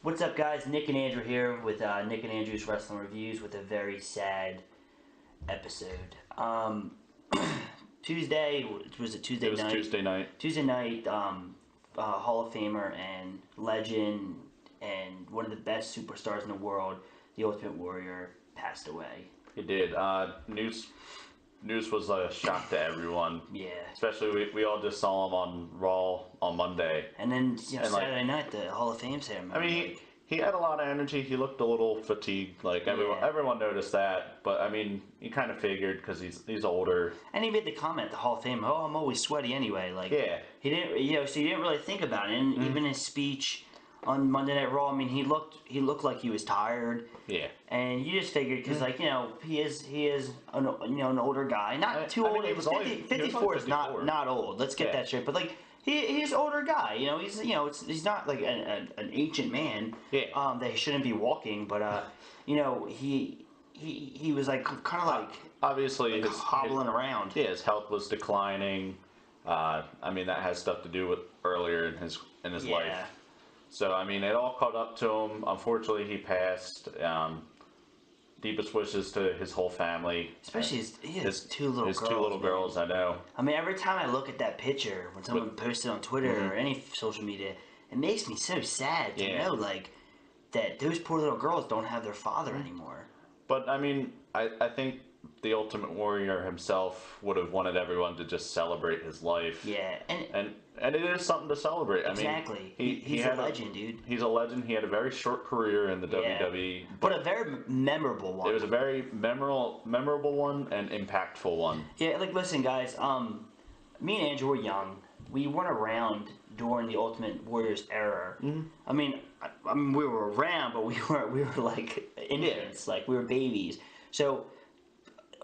What's up, guys? Nick and Andrew here with Nick and Andrew's Wrestling Reviews with a very sad episode. Tuesday, was it Tuesday It was night? Tuesday night. Tuesday night, Hall of Famer and legend and one of the best superstars in the world, the Ultimate Warrior, passed away. He did. News was a shock to everyone. Yeah. Especially we all just saw him on Raw on Monday. And then And, Saturday night, the Hall of Fame ceremony. I mean, he had a lot of energy. He looked a little fatigued. Like everyone noticed that. But I mean, you kind of figured because he's older. And he made the comment at the Hall of Fame, "Oh, I'm always sweaty anyway." Like, Yeah. he didn't, so you didn't really think about it. And even his speech on Monday Night Raw, I mean, he looked like he was tired. Yeah. And you just figured because, he is an older guy, not too old. He was only 54 is 54. not old. Let's get Yeah. that straight. But he's an older guy. He's not like an ancient man. Yeah. That he shouldn't be walking. But he was like kind of like Obviously, hobbling around. Yeah, his health was declining. I mean, that has stuff to do with earlier in his Yeah. life. So I mean, it all caught up to him. Unfortunately, he passed. Deepest wishes to his whole family. Especially his two little girls. His two little man. girls, I know. I mean, every time I look at that picture, when someone posts it on Twitter or any social media, it makes me so sad to know, that those poor little girls don't have their father anymore. But I mean, I think the Ultimate Warrior himself would have wanted everyone to just celebrate his life. Yeah, And it is something to celebrate. exactly. I mean, He's a legend, dude. He's a legend. He had a very short career in the WWE. But a very memorable one. It was a very memorable one and impactful one. Yeah, listen, guys. Me and Andrew were young. We weren't around during the Ultimate Warriors era. I mean, we were around, but we were like infants, like we were babies. So,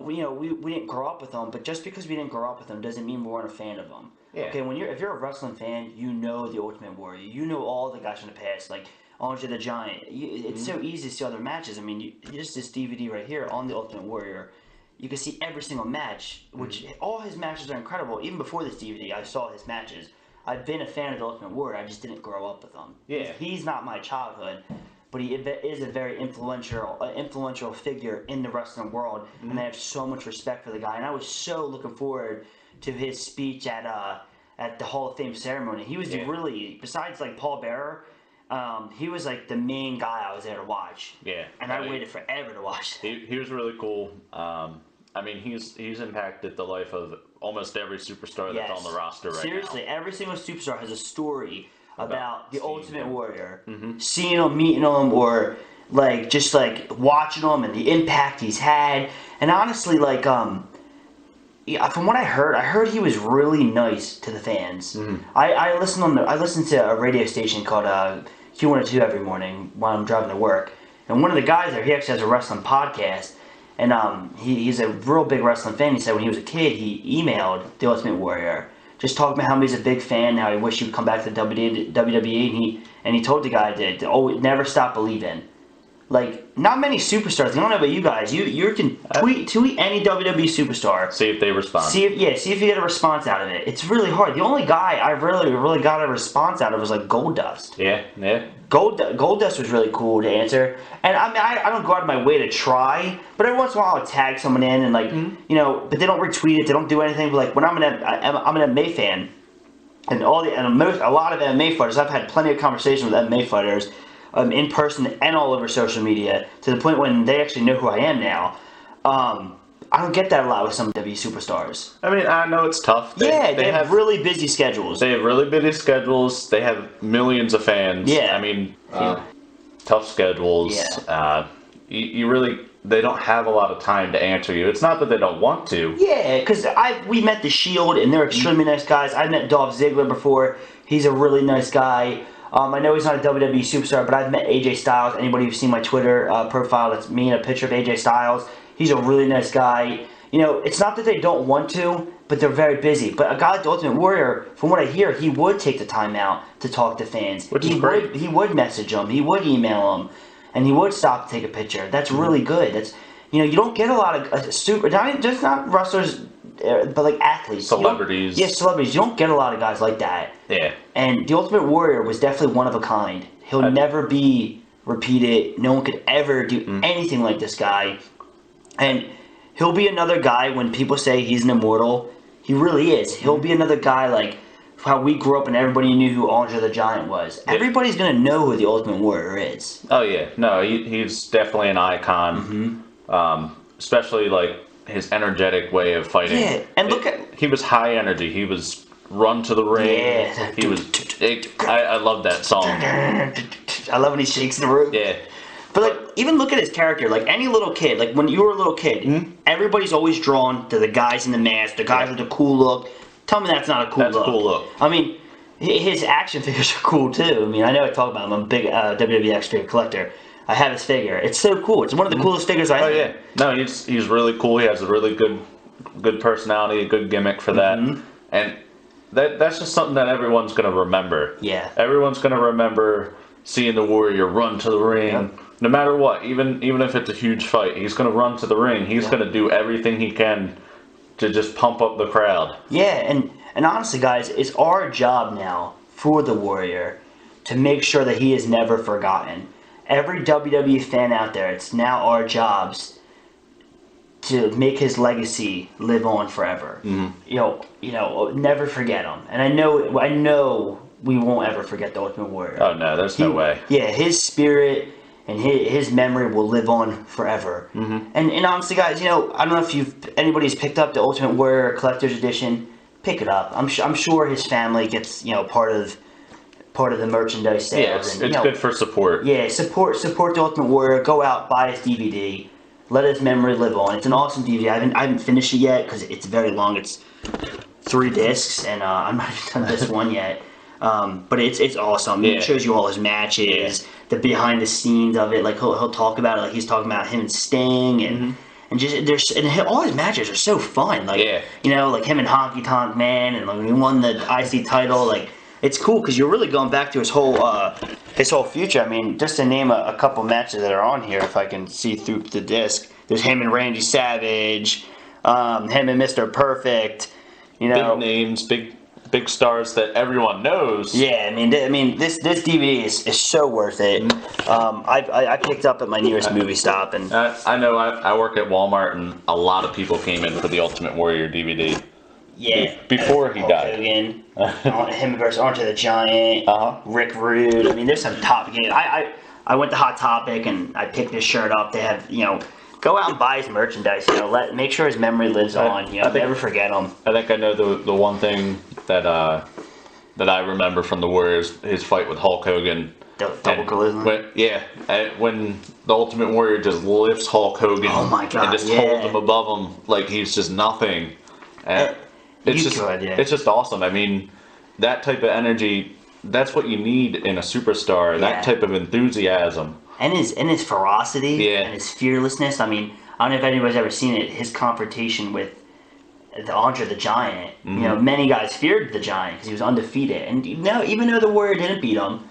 we didn't grow up with them. But just because we didn't grow up with them doesn't mean we weren't a fan of them. Yeah. Okay, if you're a wrestling fan, you know the Ultimate Warrior. You know all the guys from the past, like Andre the Giant. It's so easy to see other matches. I mean, just this DVD right here on the Ultimate Warrior. You can see every single match, which all his matches are incredible. Even before this DVD, I saw his matches. I've been a fan of the Ultimate Warrior. I just didn't grow up with him. Yeah. He's not my childhood, but he is a very influential figure in the wrestling world, and I have so much respect for the guy. And I was so looking forward to his speech at the Hall of Fame ceremony. He was really, besides like Paul Bearer, he was like the main guy I was there to watch. Yeah. And I waited forever to watch that. He was really cool. I mean, he's impacted the life of almost every superstar that's on the roster right now. Seriously, every single superstar has a story about the Ultimate Warrior. Mm-hmm. Seeing him, meeting him, or just watching him and the impact he's had. And honestly, from what I heard he was really nice to the fans. I listened to a radio station called Q102 every morning while I'm driving to work. And one of the guys there, he actually has a wrestling podcast. And he's a real big wrestling fan. He said when he was a kid, he emailed the Ultimate Warrior, just talking about how he's a big fan, how he wished he would come back to the WWE, and he told the guy to always never stop believing. Like, not many superstars. I don't know about you guys. You can tweet any WWE superstar. See if they respond. See if you get a response out of it. It's really hard. The only guy I really got a response out of was like Goldust. Yeah. Goldust was really cool to answer, and I mean I don't go out of my way to try, but every once in a while I'll tag someone in and but they don't retweet it, they don't do anything. But like when I'm an MMA fan, and a lot of MMA fighters, I've had plenty of conversations with MMA fighters, in person and all over social media, to the point when they actually know who I am now. I don't get that a lot with some WWE superstars. I mean, I know it's tough. They have really busy schedules. They have really busy schedules. They have millions of fans. Yeah. I mean, tough schedules. Yeah. They don't have a lot of time to answer you. It's not that they don't want to. Yeah, because we met The Shield, and they're extremely nice guys. I met Dolph Ziggler before. He's a really nice guy. I know he's not a WWE superstar, but I've met AJ Styles. Anybody who's seen my Twitter profile, that's me and a picture of AJ Styles. He's a really nice guy. It's not that they don't want to, but they're very busy. But a guy like the Ultimate Warrior, from what I hear, he would take the time out to talk to fans. Which is great. He would message them. He would email them. And he would stop to take a picture. That's really good. That's you don't get a lot of just not wrestlers, but like athletes. Celebrities. Celebrities. You don't get a lot of guys like that. Yeah. And the Ultimate Warrior was definitely one of a kind. He'll never be repeated. No one could ever do anything like this guy. And he'll be another guy when people say he's an immortal. He really is. He'll be another guy like how we grew up and everybody knew who Andre the Giant was. Everybody's going to know who the Ultimate Warrior is. Oh, yeah. No, he's definitely an icon. Especially, like, his energetic way of fighting. Yeah, and look at... He was high energy. He was run to the ring. Yeah. He was... I love that song. I love when he shakes the room. Yeah. But, like, even look at his character. Like, any little kid, like, when you were a little kid, everybody's always drawn to the guys in the mask, the guys with the cool look. Tell me that's not a cool look. That's a cool look. I mean, his action figures are cool, too. I mean, I know I talk about him. I'm a big WWE X figure collector. I have his figure. It's so cool. It's one of the coolest figures I have. Oh, yeah. No, he's really cool. He has a really good personality, a good gimmick for that. And that's just something that everyone's going to remember. Yeah. Everyone's going to remember seeing the Warrior run to the ring. Yep. No matter what, even if it's a huge fight, he's going to run to the ring. He's going to do everything he can to just pump up the crowd. Yeah, and honestly, guys, it's our job now for the Warrior to make sure that he is never forgotten. Every WWE fan out there, it's now our jobs to make his legacy live on forever. You know, never forget him. And I know we won't ever forget the Ultimate Warrior. Oh no, there's no way. Yeah, his spirit and his memory will live on forever. And honestly, guys, you know, I don't know if anybody's picked up the Ultimate Warrior Collector's Edition. Pick it up. I'm sure his family gets, you know, part of the merchandise sales. Yeah, it's good for support. Yeah, support the Ultimate Warrior. Go out, buy his DVD. Let his memory live on. It's an awesome DVD. I haven't finished it yet because it's very long. It's 3 discs, and I'm not even done this one yet. But it's awesome. Yeah. It shows you all his matches, the behind the scenes of it. Like he'll talk about it. Like he's talking about him and Sting, and all his matches are so fun. Like you know, like him and Honky Tonk Man, and like when he won the IC title. Like it's cool because you're really going back to his whole future. I mean, just to name a couple matches that are on here, if I can see through the disc. There's him and Randy Savage, him and Mr. Perfect. You know, big names, big stars that everyone knows. Yeah, I mean, this DVD is so worth it. I picked up at my nearest movie stop, and I know I work at Walmart, and a lot of people came in for the Ultimate Warrior DVD. Yeah, before he died. Hogan, him versus Andre the Giant, Rick Rude. I mean, there's some top games. I went to Hot Topic and I picked his shirt up. They have, you know. Go out and buy his merchandise. You know, make sure his memory lives on. You know, never forget him. I think I know the one thing that I remember from the Warriors, his fight with Hulk Hogan. Double collision. When the Ultimate Warrior just lifts Hulk Hogan. Oh my God! And just holds him above him like he's just nothing. And it's just awesome. I mean, that type of energy. That's what you need in a superstar. That type of enthusiasm. And his ferocity and his fearlessness. I mean, I don't know if anybody's ever seen it. His confrontation with the Andre the Giant. You know, many guys feared the Giant because he was undefeated. And you know, even though the Warrior didn't beat him,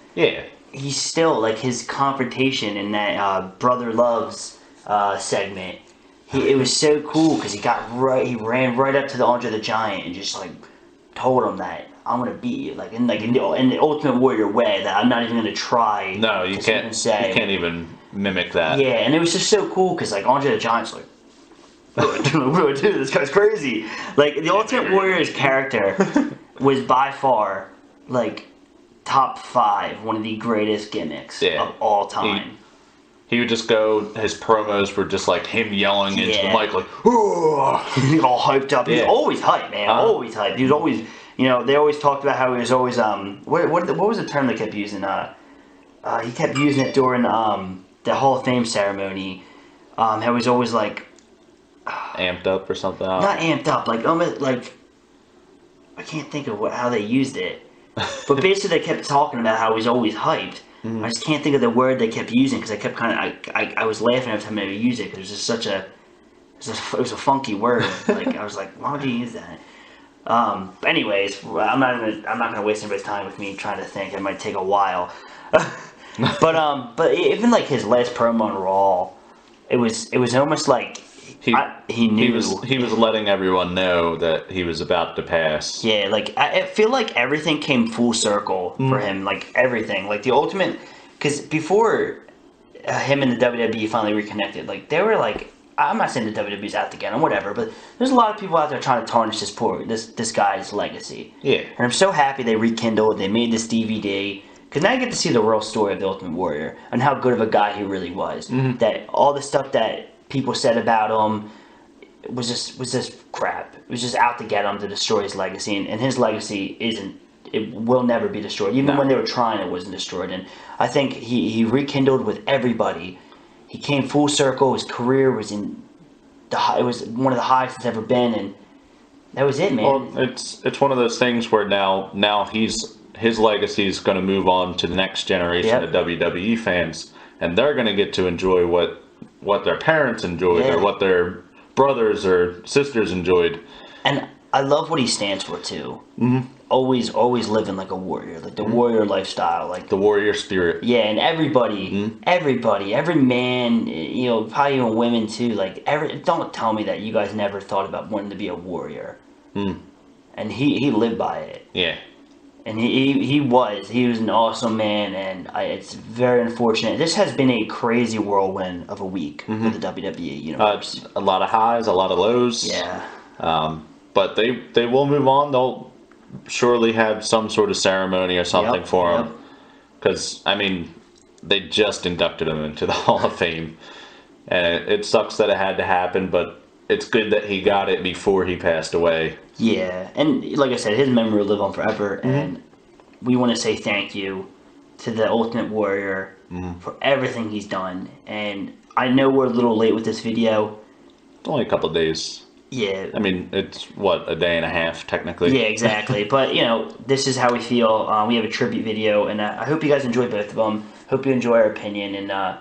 he's still like his confrontation in that Brother Loves segment. It was so cool because he ran right up to the Andre the Giant and just like told him that. I'm gonna beat you, like in the Ultimate Warrior way. That I'm not even gonna try. No, you can't. You can't even mimic that. Yeah, and it was just so cool because like Andre the Giant's like, what do I do? This guy's crazy. Like the Ultimate Warrior's character was by far like top 5, one of the greatest gimmicks of all time. He would just go. His promos were just like him yelling into the mic, like, all hyped up. He was always hyped, man. Always hyped. He was always. You know, they always talked about how he was always what was the term they kept using? He kept using it during the Hall of Fame ceremony. How he was always like amped up or something. Not amped up, like almost like I can't think of how they used it. But basically, they kept talking about how he was always hyped. I just can't think of the word they kept using because I kept I was laughing every time they would use it because it was just such a it was a funky word. Like I was like, why would you use that? Anyways, I'm not gonna waste anybody's time with me trying to think. It might take a while. but even like his last promo on Raw, it was almost like he knew he was letting everyone know that he was about to pass. Yeah, like I feel like everything came full circle for him. Like everything, like the Ultimate, because before him and the WWE finally reconnected, like they were like, I'm not saying the WWE's out to get him, whatever, but there's a lot of people out there trying to tarnish this guy's legacy. Yeah. And I'm so happy they rekindled. They made this DVD. Because now I get to see the real story of the Ultimate Warrior and how good of a guy he really was. Mm-hmm. That all the stuff that people said about him was just crap. It was just out to get him to destroy his legacy, and his legacy will never be destroyed. Even when they were trying, it wasn't destroyed. And I think he rekindled with everybody. He came full circle. His career was it was one of the highest it's ever been, and that was it, man. Well, it's one of those things where now his legacy is going to move on to the next generation of WWE fans, and they're going to get to enjoy what their parents enjoyed or what their brothers or sisters enjoyed. And I love what he stands for too. Mm-hmm. Always living like a warrior, like the warrior lifestyle, like the warrior spirit. Yeah, and everybody, every man, probably even women too. Like don't tell me that you guys never thought about wanting to be a warrior. And he lived by it. Yeah. And he was an awesome man, and it's very unfortunate. This has been a crazy whirlwind of a week for the WWE universe. A lot of highs, a lot of lows. Yeah. But they will move on. They'll surely have some sort of ceremony or something for him. Because, I mean, they just inducted him into the Hall of Fame. And it sucks that it had to happen, but it's good that he got it before he passed away. Yeah, and like I said, his memory will live on forever, and we want to say thank you to the Ultimate Warrior for everything he's done. And I know we're a little late with this video. It's only a couple of days. Yeah. I mean, it's, a day and a half, technically. Yeah, exactly. But, this is how we feel. We have a tribute video, and I hope you guys enjoy both of them. Hope you enjoy our opinion, and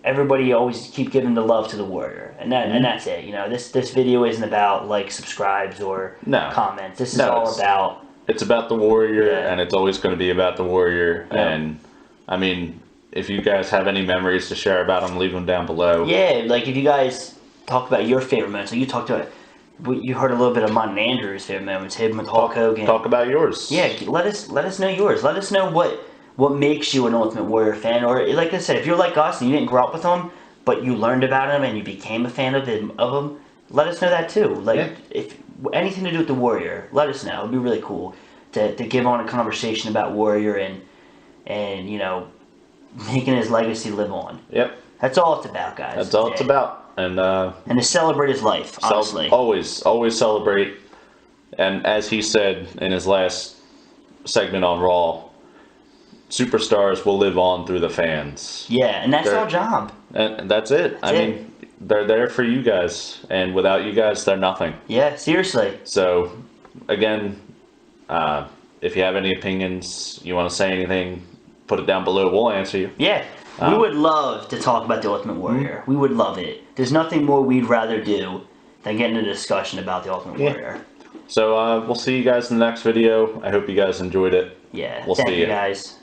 everybody always keep giving the love to the Warrior, and that's it. This video isn't about subscribes or comments. This is all about. It's about the Warrior, and it's always going to be about the Warrior. Yeah. And I mean, if you guys have any memories to share about him, leave them down below. Yeah, like if you guys talk about your favorite moments, like you talked about. You heard a little bit of mine and Andrew's favorite moments. Him with Hulk Hogan. Talk about yours. Yeah, let us know yours. Let us know what makes you an Ultimate Warrior fan, or like I said, if you're like us and you didn't grow up with him, but you learned about him and you became a fan of him, let us know that too. If anything to do with the Warrior, let us know. It'd be really cool to give on a conversation about Warrior and making his legacy live on. Yep. That's all it's about, guys. That's all it's about. And to celebrate his life, honestly. Always celebrate. And as he said in his last segment on Raw, superstars will live on through the fans. Yeah, and that's our job. And that's it. I mean, they're there for you guys, and without you guys, they're nothing. Yeah, seriously. So, again, if you have any opinions, you want to say anything, put it down below. We'll answer you. Yeah. We would love to talk about the Ultimate Warrior. We would love it. There's nothing more we'd rather do than get into a discussion about the Ultimate Warrior. So we'll see you guys in the next video. I hope you guys enjoyed it. Yeah. We'll see you guys.